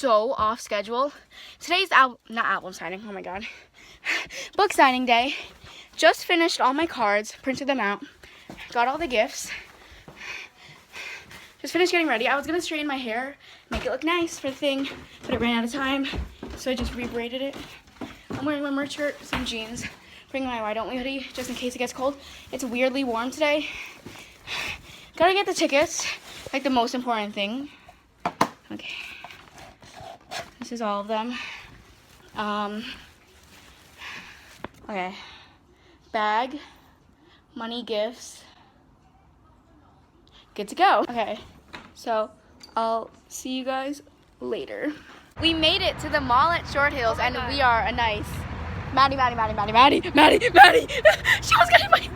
so off schedule. Today's not album signing, oh my god. Book signing day. Just finished all my cards, printed them out, got all the gifts. Just finished getting ready. I was gonna straighten my hair, make it look nice for the thing, but it ran out of time, so I just re-braided it. I'm wearing my merch shirt, some jeans, bringing my why don't we hoodie just in case it gets cold. It's weirdly warm today. Gotta get the tickets, like the most important thing. Okay, this is all of them. Okay, bag, money, gifts, good to go. Okay, so I'll see you guys later. We made it to the mall at Short Hills, and we are a nice Maddie. She was getting my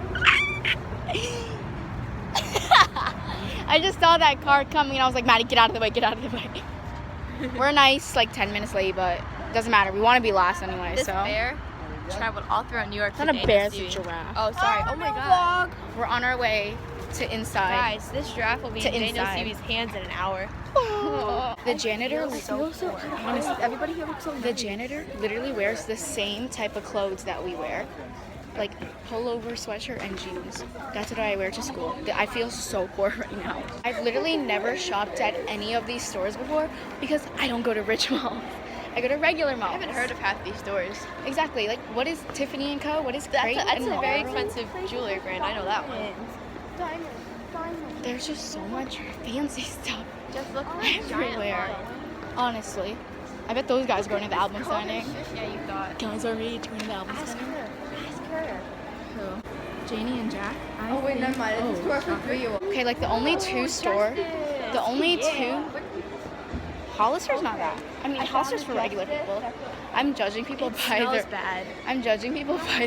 I just saw that car coming and I was like, Maddie, get out of the way, get out of the way. We're nice, like 10 minutes late, but it doesn't matter. We want to be last anyway. This so bear traveled all throughout New York. It's not a bear, it's a giraffe. Oh, sorry. Oh my god. We're on our way to inside. Guys, this giraffe will be in Daniel Seavey's hands in an hour. The janitor honestly, everybody here looks so The janitor literally wears the same type of clothes that we wear. Like pullover, sweatshirt, and jeans. That's what I wear to school. I feel so poor right now. I've literally never shopped at any of these stores before because I don't go to rich malls. I go to regular malls. I haven't heard of half these stores. Exactly. Like, what is Tiffany & Co? What is Crate? That's a very expensive jewelry brand. I know that one. Diamonds. There's just so much fancy stuff. Just look everywhere. Honestly. I bet those guys are going to the album signing. Yeah, you thought. Guys are ready to go to the album signing. Who? Janie and Jack? Oh wait, never mind. It's store for 3. Okay, like the only two Hollister's not that. I mean, Hollister's for regular people. I'm judging people by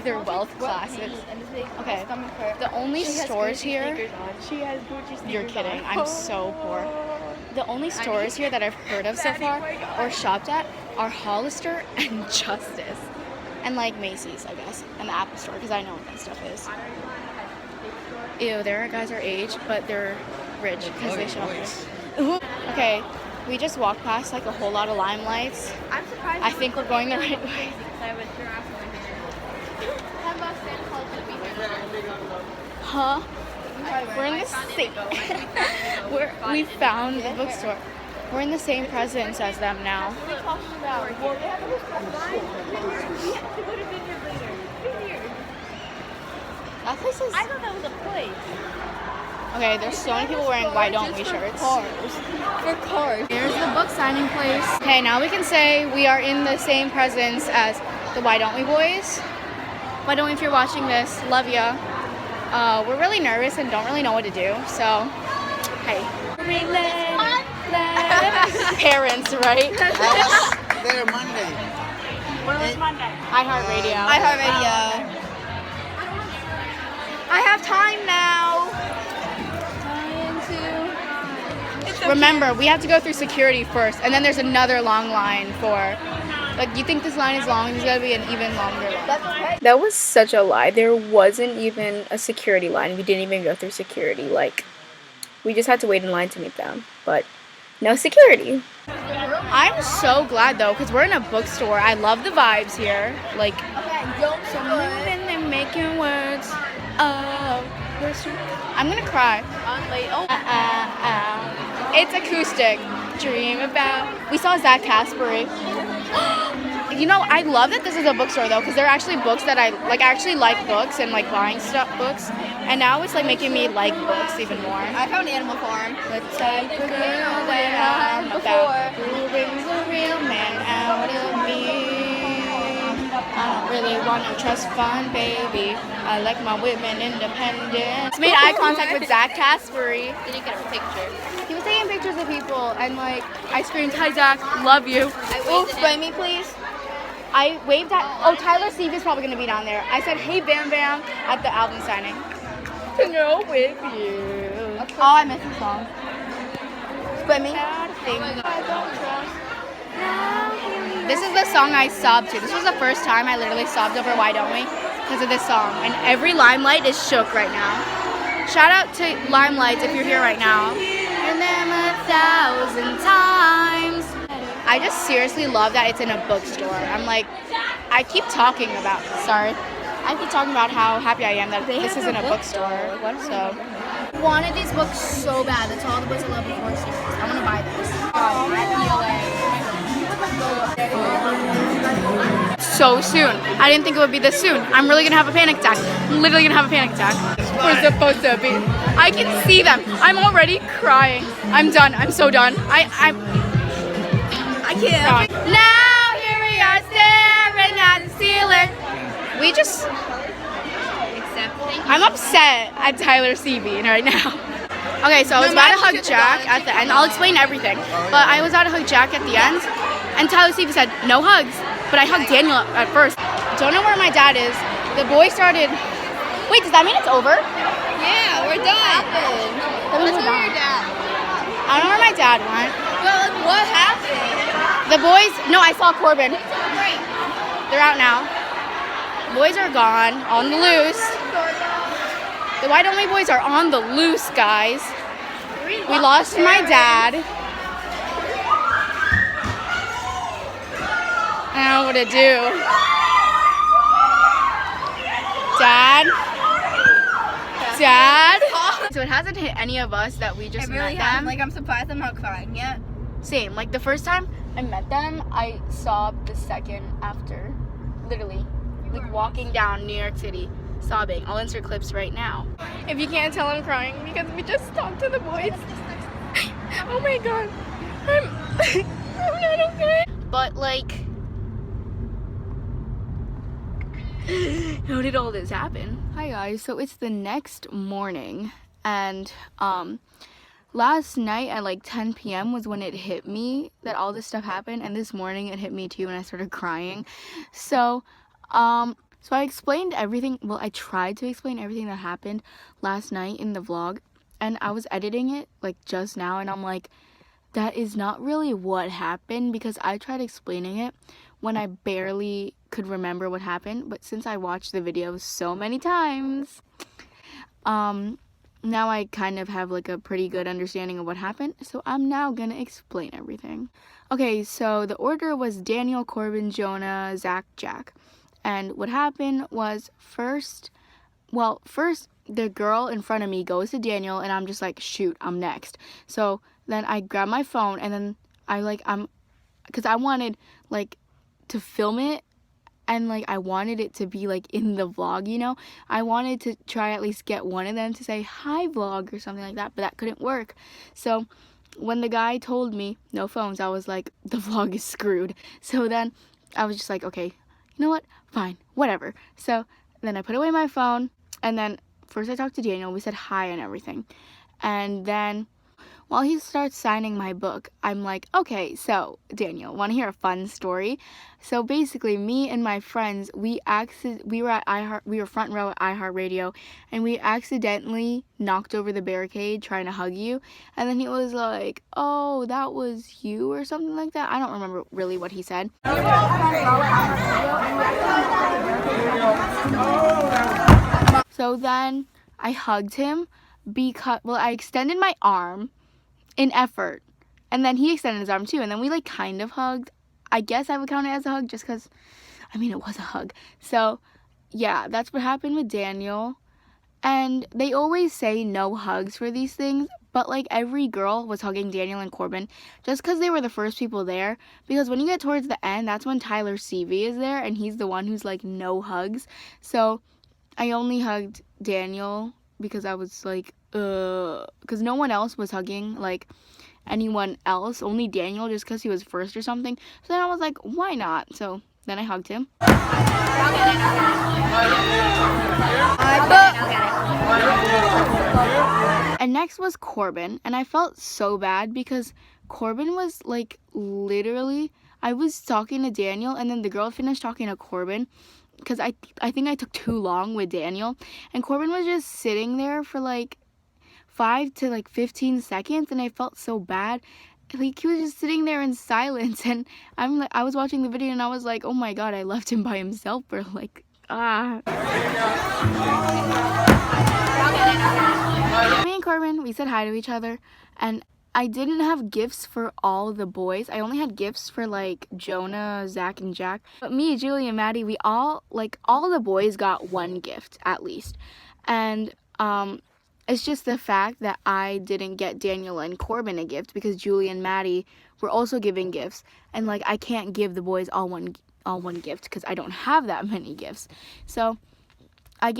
their wealth classes. Okay, the only stores here. You're kidding. I'm so poor. The only stores here that I've heard of so far or shopped at are Hollister and Justice. And like Macy's, I guess, and the Apple Store, because I know what that stuff is. Ew, there are guys our age, but they're rich because they shop here. Okay, we just walked past like a whole lot of limelights. I'm surprised. I think we're going the right way. Huh? We're in the same. We found the bookstore. We're in the same presence as them now. That place is. I thought that was a place. Okay, there's so many people wearing why don't we shirts. For cars. Here's the book signing place. Okay, now we can say we are in the same presence as the Why Don't We boys. Why don't we, if you're watching this, love ya. We're really nervous and don't really know what to do, so hey. Parents, right? There Monday. When was Monday? iHeartRadio. I have time now. Remember, we have to go through security first, and then there's another long line for, like, you think this line is long, there's gotta be an even longer line. That was such a lie. There wasn't even a security line. We didn't even go through security. Like, we just had to wait in line to meet them, but no security. I'm so glad, though, because we're in a bookstore. I love the vibes here. Like, so moving and making words. Oh, I'm gonna cry. It's acoustic. Dream about. We saw Zach Caspery. You know, I love that this is a bookstore though, because there are actually books that I like. I actually like books and like buying books, and now it's like making me like books even more. I found Animal Farm. Let's take a girl where I'm about. Who brings a real man out of me? I don't really want no trust fund, baby. I like my women independent. Made eye contact with Zach Caspery. Didn't get a picture. He was taking pictures of people, and like I screamed, "Hi Zach, love you." Oops, by me, please. I waved at. Oh, Tyler Steve is probably gonna be down there. I said, "Hey, Bam Bam," at the album signing. To go with you. Okay. Oh, I missed the song. By me. This is the song I sobbed to. This was the first time I literally sobbed over Why Don't We because of this song. And every limelight is shook right now. Shout out to Limelights if you're here right now. And them 1,000 times. I just seriously love that it's in a bookstore. I'm like, I keep talking about how happy I am that this is in a bookstore. So, Wanted these books so bad. That's all the books I love before series. I want to buy this. so soon. I didn't think it would be this soon. I'm really gonna have a panic attack. I'm literally gonna have a panic attack. We're supposed to be. I can see them. I'm already crying. I'm done. I'm so done. I can't. Now here we are staring at the ceiling. We just. I'm upset at Tyler Seavey right now. Okay, so I was about to hug Jack at the end. I'll explain everything. But I was about to hug Jack at the end, and Tyler Seavey said, no hugs. But I hugged Daniel at first. Don't know where my dad is. The boy started... Wait, does that mean it's over? Yeah, we're done. Let's go to your dad. I don't know where my dad went. Well, like, what happened? The boys... No, I saw Corbyn. They're out now. Boys are gone, on the loose. The white-only boys are on the loose, guys. We lost my dad. I don't know what to do. Dad? So it hasn't hit any of us that we just met them. Like, I'm surprised I'm not crying yet. Same. Like, the first time I met them, I sobbed the second after. Literally. Like, walking down New York City. Sobbing. I'll insert clips right now. If you can't tell, I'm crying because we just talked to the boys. Oh my god. I'm not okay. But like, how did all this happen? Hi guys, so it's the next morning and last night at like 10 p.m. was when it hit me that all this stuff happened, and this morning it hit me too and I started crying. So I explained everything, well, I tried to explain everything that happened last night in the vlog, and I was editing it, like, just now, and I'm like, that is not really what happened, because I tried explaining it when I barely could remember what happened, but since I watched the video so many times, now I kind of have, like, a pretty good understanding of what happened, so I'm now gonna explain everything. Okay, so the order was Daniel, Corbyn, Jonah, Zach, Jack. And what happened was first the girl in front of me goes to Daniel and I'm just like, shoot, I'm next. So then I grab my phone and then because I wanted like to film it and like I wanted it to be like in the vlog, you know? I wanted to try at least get one of them to say hi vlog or something like that, but that couldn't work. So when the guy told me no phones, I was like, the vlog is screwed. So then I was just like, okay, you know what? Fine, whatever. So then I put away my phone, and then first I talked to Daniel. We said hi and everything. And then while he starts signing my book, I'm like, okay, so Daniel, want to hear a fun story? So basically, me and my friends, we were front row at iHeartRadio, and we accidentally knocked over the barricade trying to hug you. And then he was like, oh, that was you or something like that. I don't remember really what he said. So then I hugged him because, well, I extended my arm in effort, and then he extended his arm too, and then we like kind of hugged. I guess I would count it as a hug just because, I mean, it was a hug. So yeah, that's what happened with Daniel. And they always say no hugs for these things, but like every girl was hugging Daniel and Corbyn just because they were the first people there, because when you get towards the end, that's when Tyler Seavey is there and he's the one who's like no hugs. So I only hugged Daniel because I was like, because no one else was hugging like anyone else, only Daniel, just because he was first or something. So then I was like, why not? So then I hugged him. And next was Corbyn, and I felt so bad because Corbyn was like literally, I was talking to Daniel and then the girl finished talking to Corbyn because I think I took too long with Daniel, and Corbyn was just sitting there for like 5 to like 15 seconds, and I felt so bad. Like he was just sitting there in silence, and I was watching the video and I was like, oh my god, I left him by himself for like Me and Corbyn, we said hi to each other, and I didn't have gifts for all the boys. I only had gifts for like Jonah, Zach, and Jack. But me, Julie, and Maddie, we all, like, all the boys got one gift at least. And it's just the fact that I didn't get Daniel and Corbyn a gift because Julie and Maddie were also giving gifts. And like, I can't give the boys all one gift because I don't have that many gifts. So I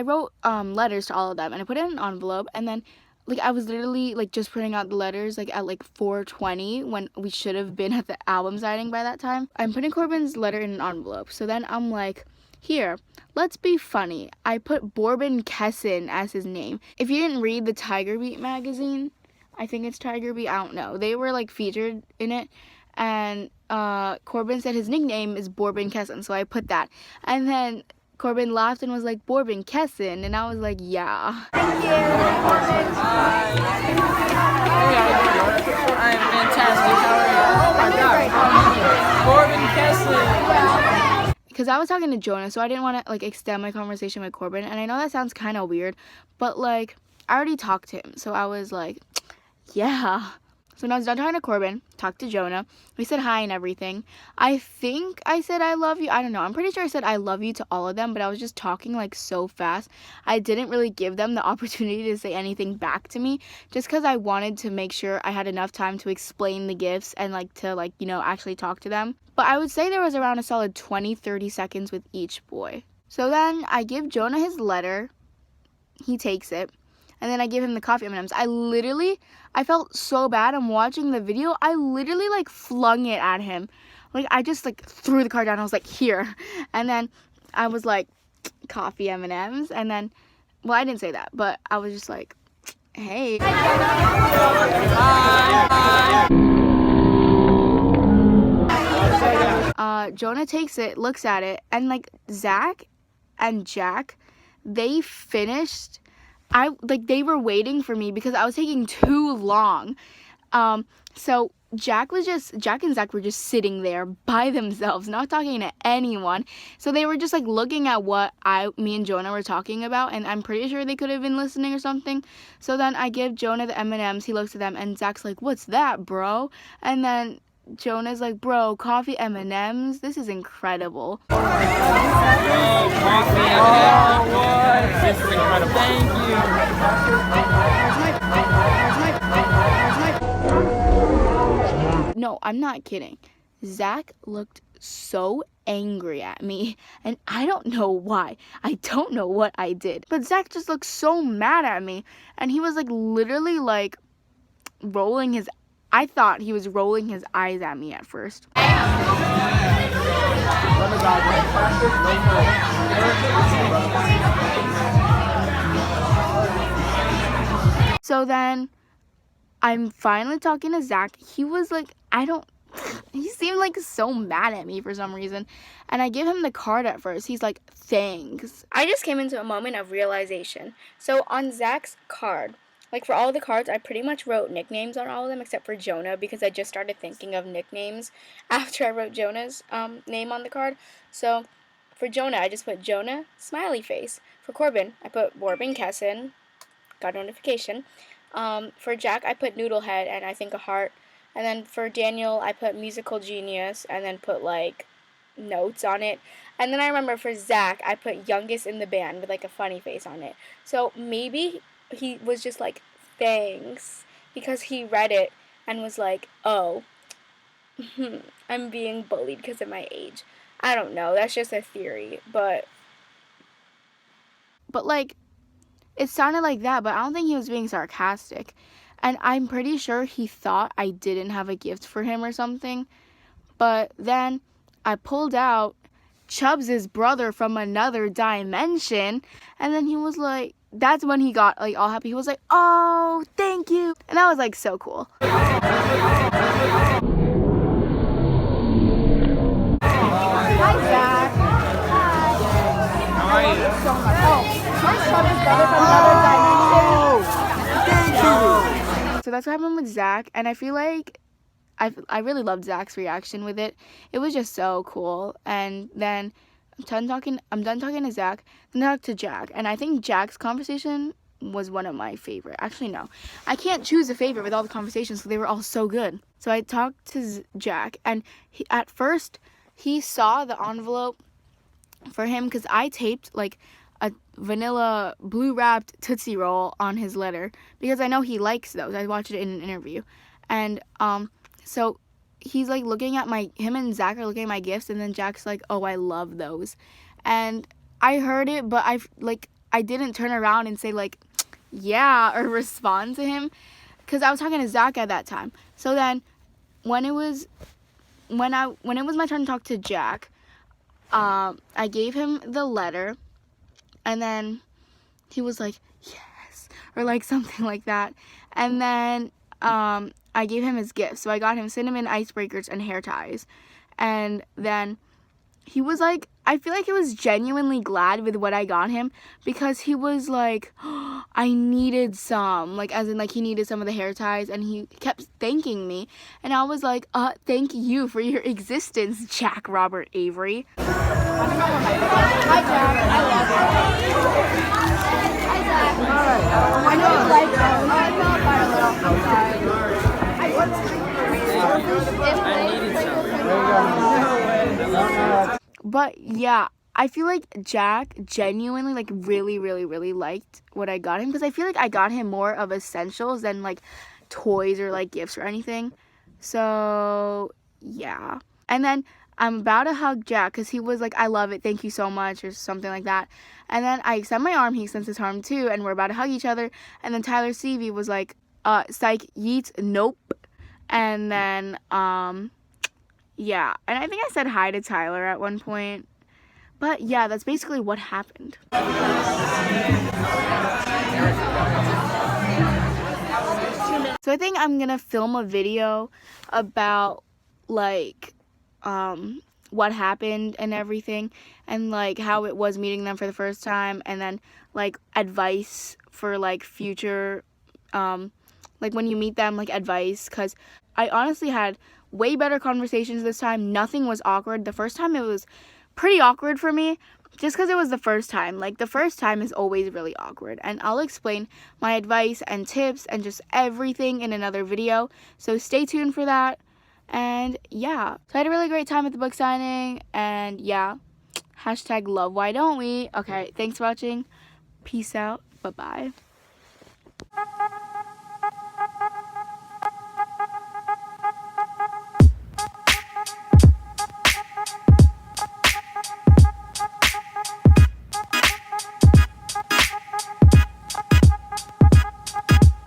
wrote letters to all of them, and I put it in an envelope, and then like I was literally like just printing out the letters like at like 4:20 when we should have been at the album signing by that time. I'm putting Corbyn's letter in an envelope. So then I'm like, here, let's be funny. I put Corbyn Kesson as his name. If you didn't read the Tiger Beat magazine, I think it's Tiger Beat, I don't know. They were like featured in it, and Corbyn said his nickname is Corbyn Kesson, so I put that. And then Corbyn laughed and was like, Corbyn Kesson, and I was like, yeah. Thank you. I'm fantastic. How are you? Corbyn Kesson. Because I was talking to Jonah, so I didn't want to like extend my conversation with Corbyn, and I know that sounds kind of weird, but like I already talked to him, so I was like, yeah. So when I was done talking to Corbyn, talked to Jonah, we said hi and everything. I think I said I love you. I don't know. I'm pretty sure I said I love you to all of them, but I was just talking like so fast. I didn't really give them the opportunity to say anything back to me just because I wanted to make sure I had enough time to explain the gifts and like to like, you know, actually talk to them. But I would say there was around a solid 20-30 seconds with each boy. So then I give Jonah his letter. He takes it. And then I give him the coffee M&Ms. I felt so bad. I'm watching the video. I literally like flung it at him. Like I just like threw the card down. I was like, here. And then I was like, coffee M&Ms. And then, well, I didn't say that, but I was just like, hey. Jonah takes it, looks at it, and like Zach and Jack, they finished. They were waiting for me because I was taking too long. So Jack and Zach were just sitting there by themselves, not talking to anyone. So they were just like looking at what me and Jonah were talking about, and I'm pretty sure they could have been listening or something. So then I give Jonah the M&Ms. He looks at them, and Zach's like, "What's that, bro?" And then Jonah's like, "Bro, coffee M&Ms. This is incredible." Oh, coffee M&Ms. What? This is incredible. Thank you. No, I'm not kidding. Zach looked so angry at me, and I don't know why. I don't know what I did. But Zach just looked so mad at me, and he was like literally like rolling his I thought he was rolling his eyes at me at first. So then I'm finally talking to Zach. He was like, he seemed like so mad at me for some reason. And I give him the card at first. He's like, thanks. I just came into a moment of realization. So on Zach's card, like for all the cards, I pretty much wrote nicknames on all of them except for Jonah because I just started thinking of nicknames after I wrote Jonah's name on the card. So for Jonah, I just put Jonah, smiley face. For Corbyn, I put Corbyn Kesson, got notification. For Jack, I put Noodlehead and I think a heart. And then for Daniel, I put musical genius and then put like notes on it. And then I remember for Zach, I put youngest in the band with like a funny face on it. So maybe he was just like, thanks, because he read it and was like, oh, I'm being bullied because of my age. I don't know. That's just a theory, but like, it sounded like that, but I don't think he was being sarcastic. And I'm pretty sure he thought I didn't have a gift for him or something. But then I pulled out Chubbs' brother from another dimension, and then he was like, that's when he got like all happy. He was like, oh, thank you. And that was like so cool. Hi, Zach. Hi. How are you? So much. Oh, my Chubbs' brother from another dimension. Thank you. So that's what happened with Zach, and I feel like I really loved Zach's reaction with it. It was just so cool. And then I'm done talking to Zach, then I talk to Jack, and I think Jack's conversation was one of my favorite. Actually, no. I can't choose a favorite with all the conversations because they were all so good. So I talked to Jack, and at first, he saw the envelope for him because I taped like a vanilla blue wrapped Tootsie Roll on his letter because I know he likes those. I watched it in an interview. And so he's like looking at him and Zach are looking at my gifts, and then Jack's like, oh, I love those. And I heard it, but I didn't turn around and say like, yeah, or respond to him because I was talking to Zach at that time. So then when it was my turn to talk to Jack, I gave him the letter, and then he was like, yes, or like something like that. And then I gave him his gift. So I got him cinnamon icebreakers and hair ties. And then he was like, I feel like he was genuinely glad with what I got him because he was like, oh, I needed some, like as in like he needed some of the hair ties, and he kept thanking me, and I was like, thank you for your existence, Jack Robert Avery. Hi Jack, I love you. Hi Zach. I know you like them. I felt bad a little. I'm sorry. But yeah, I feel like Jack genuinely like really, really, really liked what I got him because I feel like I got him more of essentials than like toys or like gifts or anything. So yeah. And then I'm about to hug Jack because he was like, I love it, thank you so much, or something like that. And then I extend my arm, he extends his arm too, and we're about to hug each other. And then Tyler Seavey was like, psych, yeet, nope. And then yeah, and I think I said hi to Tyler at one point. But yeah, that's basically what happened. So I think I'm gonna film a video about like what happened and everything, and like how it was meeting them for the first time, and then like advice for like future like when you meet them, like advice, because I honestly had way better conversations this time. Nothing was awkward. The first time it was pretty awkward for me just because it was the first time. Like the first time is always really awkward, and I'll explain my advice and tips and just everything in another video, so stay tuned for that. And yeah, so I had a really great time at the book signing, and yeah, hashtag love why don't we. Okay, thanks for watching, peace out, bye bye.